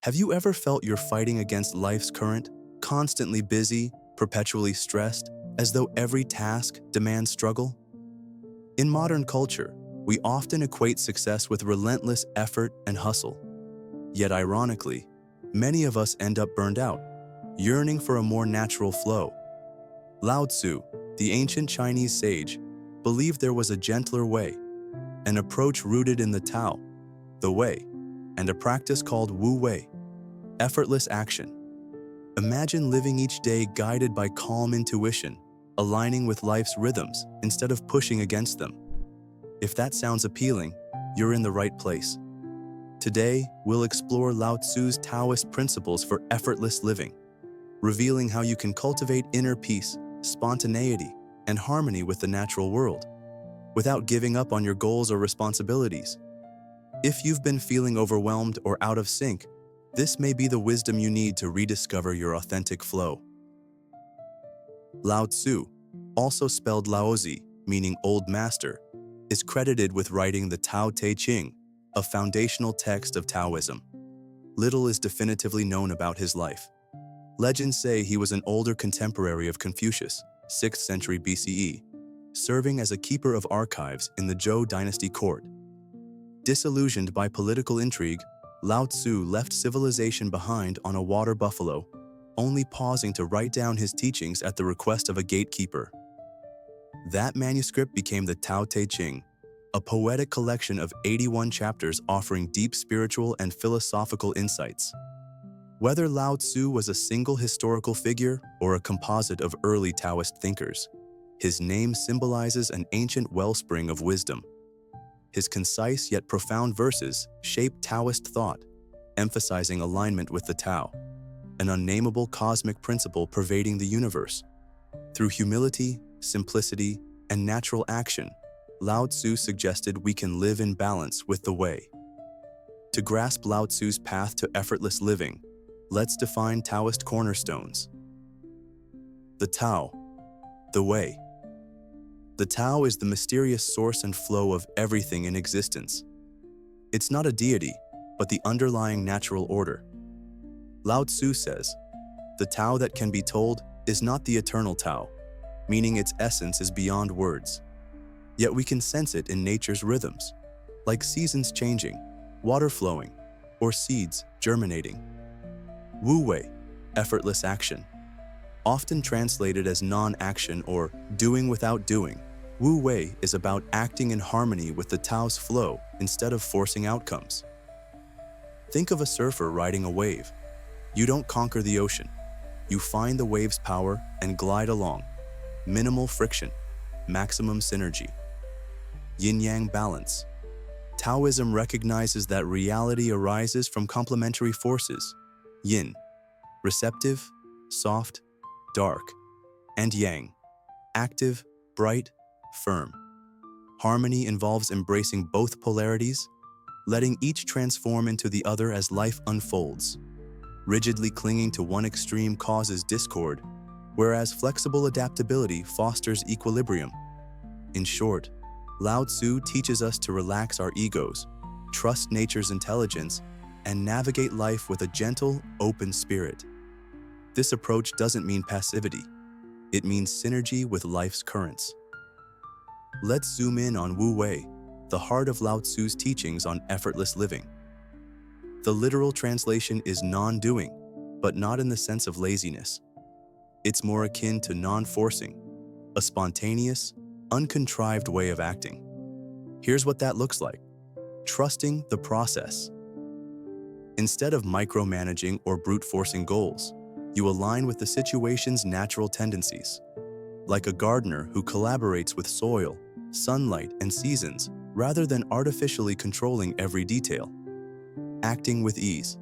Have you ever felt you're fighting against life's current, constantly busy, perpetually stressed, as though every task demands struggle? In modern culture, we often equate success with relentless effort and hustle. Yet ironically, many of us end up burned out, yearning for a more natural flow. Lao Tzu, the ancient Chinese sage, believed there was a gentler way, an approach rooted in the Tao, the way, and a practice called Wu Wei, effortless action. Imagine living each day guided by calm intuition, aligning with life's rhythms instead of pushing against them. If that sounds appealing, you're in the right place. Today, we'll explore Lao Tzu's Taoist principles for effortless living, revealing how you can cultivate inner peace, spontaneity, and harmony with the natural world, without giving up on your goals or responsibilities. If you've been feeling overwhelmed or out of sync, this may be the wisdom you need to rediscover your authentic flow. Lao Tzu, also spelled Laozi, meaning old master, is credited with writing the Tao Te Ching, a foundational text of Taoism. Little is definitively known about his life. Legends say he was an older contemporary of Confucius, 6th century BCE, serving as a keeper of archives in the Zhou dynasty court. Disillusioned by political intrigue, Lao Tzu left civilization behind on a water buffalo, only pausing to write down his teachings at the request of a gatekeeper. That manuscript became the Tao Te Ching, a poetic collection of 81 chapters offering deep spiritual and philosophical insights. Whether Lao Tzu was a single historical figure or a composite of early Taoist thinkers, his name symbolizes an ancient wellspring of wisdom. His concise yet profound verses shape Taoist thought, emphasizing alignment with the Tao, an unnameable cosmic principle pervading the universe. Through humility, simplicity, and natural action, Lao Tzu suggested we can live in balance with the way. To grasp Lao Tzu's path to effortless living, let's define Taoist cornerstones. The Tao, the way. The Tao is the mysterious source and flow of everything in existence. It's not a deity, but the underlying natural order. Lao Tzu says, "The Tao that can be told is not the eternal Tao," meaning its essence is beyond words. Yet we can sense it in nature's rhythms, like seasons changing, water flowing, or seeds germinating. Wu Wei, effortless action. Often translated as non-action or doing without doing, Wu Wei is about acting in harmony with the Tao's flow instead of forcing outcomes. Think of a surfer riding a wave. You don't conquer the ocean. You find the wave's power and glide along. Minimal friction, maximum synergy. Yin-yang balance. Taoism recognizes that reality arises from complementary forces. Yin, receptive, soft, dark, and yang, active, bright, firm. Harmony involves embracing both polarities, letting each transform into the other as life unfolds. Rigidly clinging to one extreme causes discord, whereas flexible adaptability fosters equilibrium. In short, Lao Tzu teaches us to relax our egos, trust nature's intelligence, and navigate life with a gentle, open spirit. This approach doesn't mean passivity. It means synergy with life's currents. Let's zoom in on Wu Wei, the heart of Lao Tzu's teachings on effortless living. The literal translation is non-doing, but not in the sense of laziness. It's more akin to non-forcing, a spontaneous, uncontrived way of acting. Here's what that looks like. Trusting the process. Instead of micromanaging or brute-forcing goals, you align with the situation's natural tendencies. Like a gardener who collaborates with soil, sunlight, and seasons, rather than artificially controlling every detail. Acting with ease.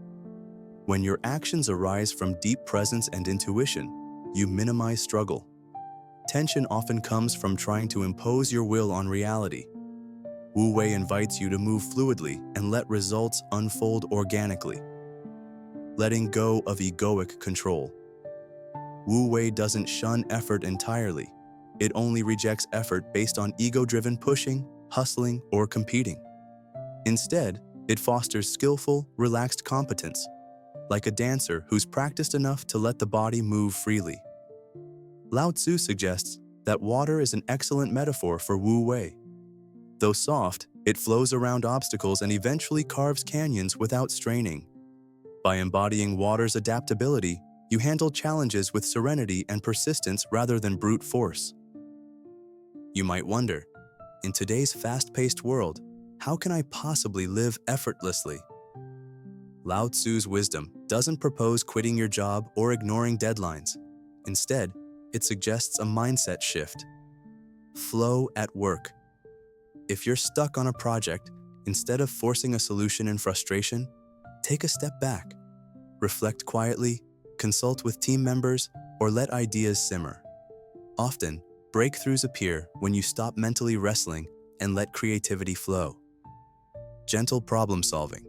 When your actions arise from deep presence and intuition, you minimize struggle. Tension often comes from trying to impose your will on reality. Wu Wei invites you to move fluidly and let results unfold organically. Letting go of egoic control. Wu Wei doesn't shun effort entirely. It only rejects effort based on ego-driven pushing, hustling, or competing. Instead, it fosters skillful, relaxed competence, like a dancer who's practiced enough to let the body move freely. Lao Tzu suggests that water is an excellent metaphor for Wu Wei. Though soft, it flows around obstacles and eventually carves canyons without straining. By embodying water's adaptability, you handle challenges with serenity and persistence rather than brute force. You might wonder, in today's fast-paced world, how can I possibly live effortlessly? Lao Tzu's wisdom doesn't propose quitting your job or ignoring deadlines. Instead, it suggests a mindset shift. Flow at work. If you're stuck on a project, instead of forcing a solution in frustration, take a step back. Reflect quietly, consult with team members, or let ideas simmer. Often, breakthroughs appear when you stop mentally wrestling and let creativity flow. Gentle problem solving.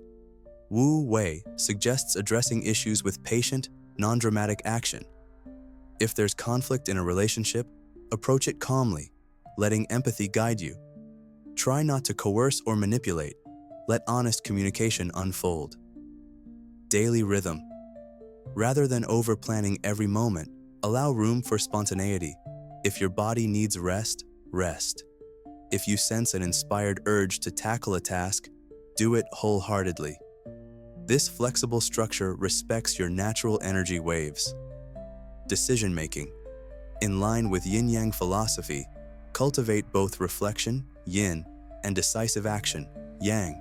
Wu Wei suggests addressing issues with patient, non-dramatic action. If there's conflict in a relationship, approach it calmly, letting empathy guide you. Try not to coerce or manipulate. Let honest communication unfold. Daily rhythm. Rather than over-planning every moment, allow room for spontaneity. If your body needs rest, rest. If you sense an inspired urge to tackle a task, do it wholeheartedly. This flexible structure respects your natural energy waves. Decision-making. In line with yin-yang philosophy, cultivate both reflection, yin, and decisive action, yang.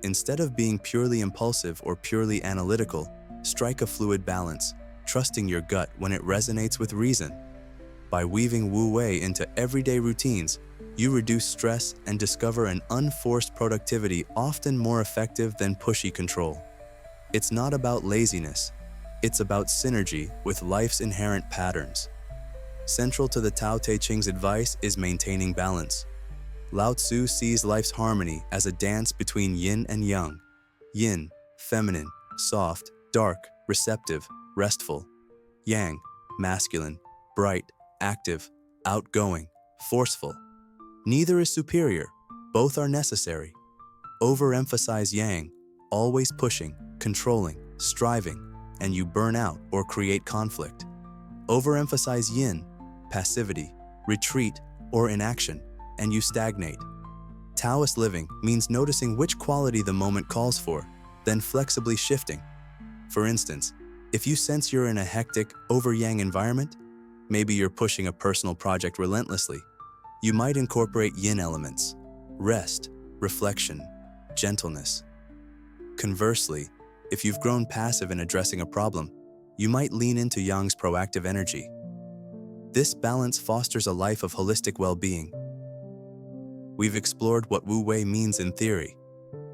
Instead of being purely impulsive or purely analytical, strike a fluid balance, trusting your gut when it resonates with reason. By weaving Wu Wei into everyday routines, you reduce stress and discover an unforced productivity often more effective than pushy control. It's not about laziness, it's about synergy with life's inherent patterns. Central to the Tao Te Ching's advice is maintaining balance. Lao Tzu sees life's harmony as a dance between yin and yang. Yin, feminine, soft, dark, receptive, restful. Yang, masculine, bright, active, outgoing, forceful. Neither is superior, both are necessary. Overemphasize yang, always pushing, controlling, striving, and you burn out or create conflict. Overemphasize yin, passivity, retreat, or inaction, and you stagnate. Taoist living means noticing which quality the moment calls for, then flexibly shifting. For instance, if you sense you're in a hectic, over-yang environment, maybe you're pushing a personal project relentlessly, you might incorporate yin elements: rest, reflection, gentleness. Conversely, if you've grown passive in addressing a problem, you might lean into Yang's proactive energy. This balance fosters a life of holistic well-being. We've explored what Wu Wei means in theory.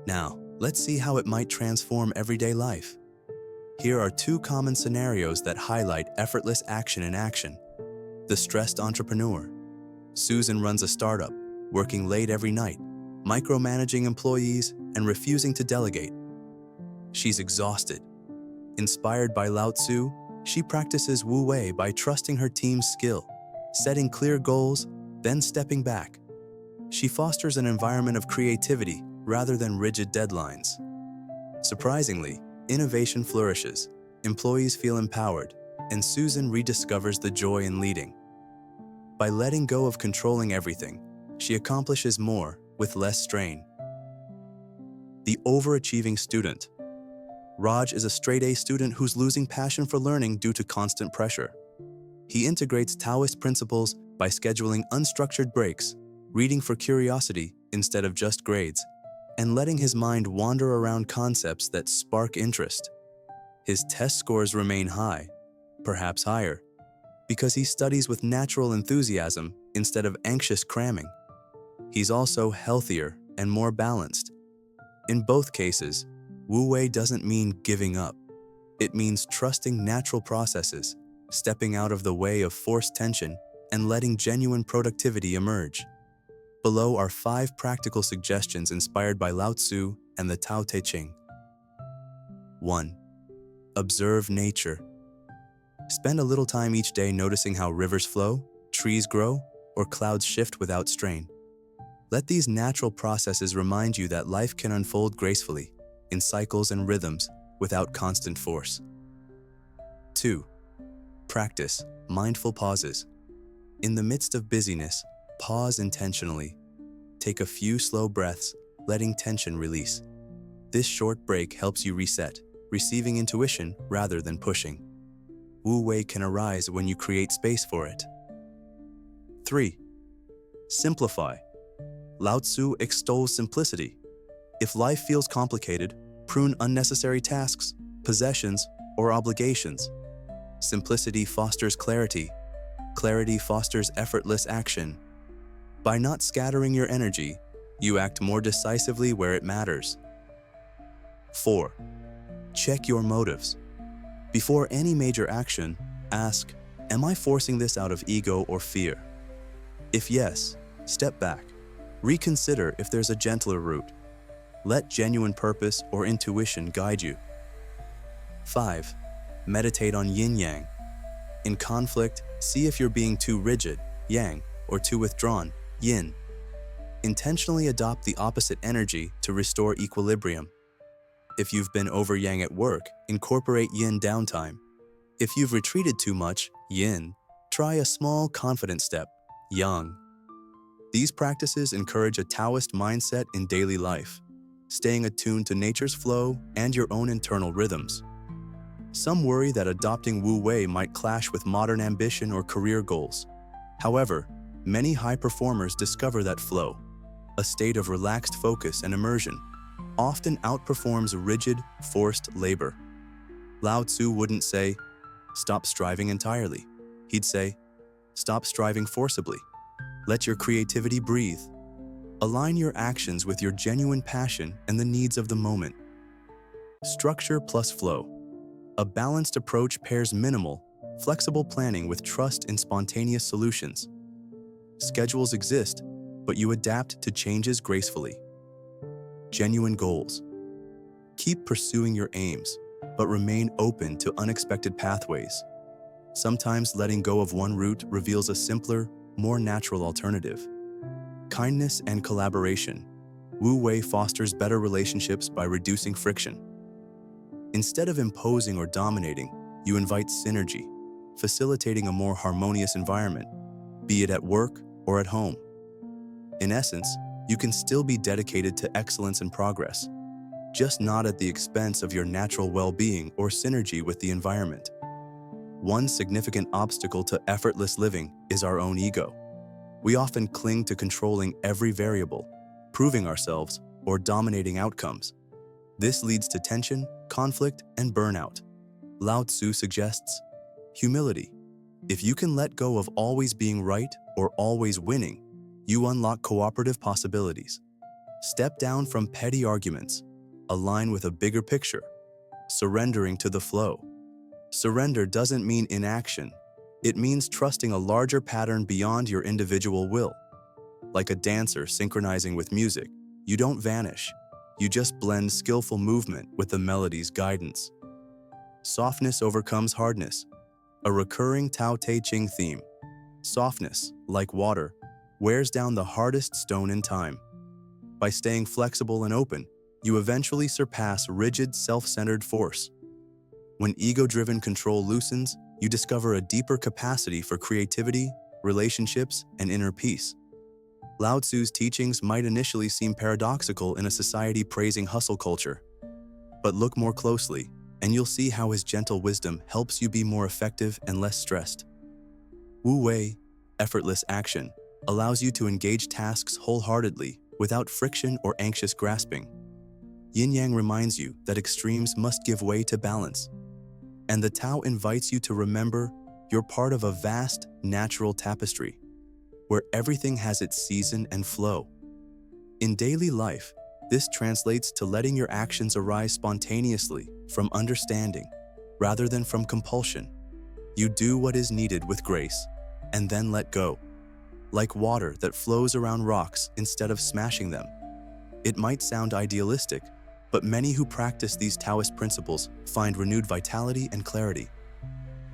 Now, let's see how it might transform everyday life. Here are two common scenarios that highlight effortless action in action. The stressed entrepreneur. Susan runs a startup, working late every night, micromanaging employees, and refusing to delegate. She's exhausted. Inspired by Lao Tzu, she practices Wu Wei by trusting her team's skill, setting clear goals, then stepping back. She fosters an environment of creativity rather than rigid deadlines. Surprisingly, innovation flourishes, employees feel empowered, and Susan rediscovers the joy in leading. By letting go of controlling everything, she accomplishes more with less strain. The overachieving student. Raj is a straight-A student who's losing passion for learning due to constant pressure. He integrates Taoist principles by scheduling unstructured breaks, reading for curiosity instead of just grades, and letting his mind wander around concepts that spark interest. His test scores remain high, perhaps higher, because he studies with natural enthusiasm instead of anxious cramming. He's also healthier and more balanced. In both cases, Wu Wei doesn't mean giving up. It means trusting natural processes, stepping out of the way of forced tension, and letting genuine productivity emerge. Below are 5 practical suggestions inspired by Lao Tzu and the Tao Te Ching. 1. Observe nature. Spend a little time each day noticing how rivers flow, trees grow, or clouds shift without strain. Let these natural processes remind you that life can unfold gracefully, in cycles and rhythms, without constant force. 2. Practice mindful pauses. In the midst of busyness, pause intentionally. Take a few slow breaths, letting tension release. This short break helps you reset, receiving intuition rather than pushing. Wu Wei can arise when you create space for it. 3. Simplify. Lao Tzu extols simplicity. If life feels complicated, prune unnecessary tasks, possessions, or obligations. Simplicity fosters clarity. Clarity fosters effortless action. By not scattering your energy, you act more decisively where it matters. 4. Check your motives. Before any major action, ask, am I forcing this out of ego or fear? If yes, step back. Reconsider if there's a gentler route. Let genuine purpose or intuition guide you. 5. Meditate on yin-yang. In conflict, see if you're being too rigid, yang, or too withdrawn, yin. Intentionally adopt the opposite energy to restore equilibrium. If you've been over yang at work, incorporate yin downtime. If you've retreated too much, yin, try a small confident step, yang. These practices encourage a Taoist mindset in daily life, staying attuned to nature's flow and your own internal rhythms. Some worry that adopting Wu Wei might clash with modern ambition or career goals. However, many high performers discover that flow, a state of relaxed focus and immersion, often outperforms rigid, forced labor. Lao Tzu wouldn't say, stop striving entirely. He'd say, stop striving forcibly. Let your creativity breathe. Align your actions with your genuine passion and the needs of the moment. Structure plus flow. A balanced approach pairs minimal, flexible planning with trust in spontaneous solutions. Schedules exist, but you adapt to changes gracefully. Genuine goals. Keep pursuing your aims, but remain open to unexpected pathways. Sometimes letting go of one route reveals a simpler, more natural alternative. Kindness and collaboration. Wu Wei fosters better relationships by reducing friction. Instead of imposing or dominating, you invite synergy, facilitating a more harmonious environment, be it at work or at home. In essence, you can still be dedicated to excellence and progress, just not at the expense of your natural well-being or synergy with the environment. One significant obstacle to effortless living is our own ego. We often cling to controlling every variable, proving ourselves, or dominating outcomes. This leads to tension, conflict, and burnout. Lao Tzu suggests humility. If you can let go of always being right or always winning, you unlock cooperative possibilities. Step down from petty arguments. Align with a bigger picture, surrendering to the flow. Surrender doesn't mean inaction. It means trusting a larger pattern beyond your individual will. Like a dancer synchronizing with music, you don't vanish. You just blend skillful movement with the melody's guidance. Softness overcomes hardness. A recurring Tao Te Ching theme. Softness, like water, wears down the hardest stone in time. By staying flexible and open, you eventually surpass rigid, self-centered force. When ego-driven control loosens, you discover a deeper capacity for creativity, relationships, and inner peace. Lao Tzu's teachings might initially seem paradoxical in a society praising hustle culture. But look more closely, and you'll see how his gentle wisdom helps you be more effective and less stressed. Wu Wei, effortless action, allows you to engage tasks wholeheartedly without friction or anxious grasping. Yin-yang reminds you that extremes must give way to balance. And the Tao invites you to remember you're part of a vast, natural tapestry, where everything has its season and flow. In daily life, this translates to letting your actions arise spontaneously from understanding, rather than from compulsion. You do what is needed with grace, and then let go. Like water that flows around rocks instead of smashing them. It might sound idealistic, but many who practice these Taoist principles find renewed vitality and clarity.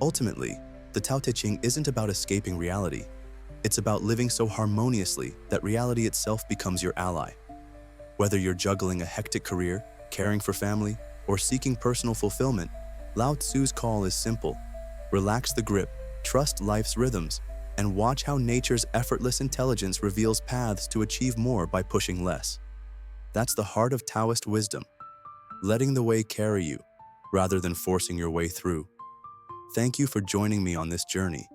Ultimately, the Tao Te Ching isn't about escaping reality. It's about living so harmoniously that reality itself becomes your ally. Whether you're juggling a hectic career, caring for family, or seeking personal fulfillment, Lao Tzu's call is simple. Relax the grip, trust life's rhythms, and watch how nature's effortless intelligence reveals paths to achieve more by pushing less. That's the heart of Taoist wisdom, letting the way carry you, rather than forcing your way through. Thank you for joining me on this journey.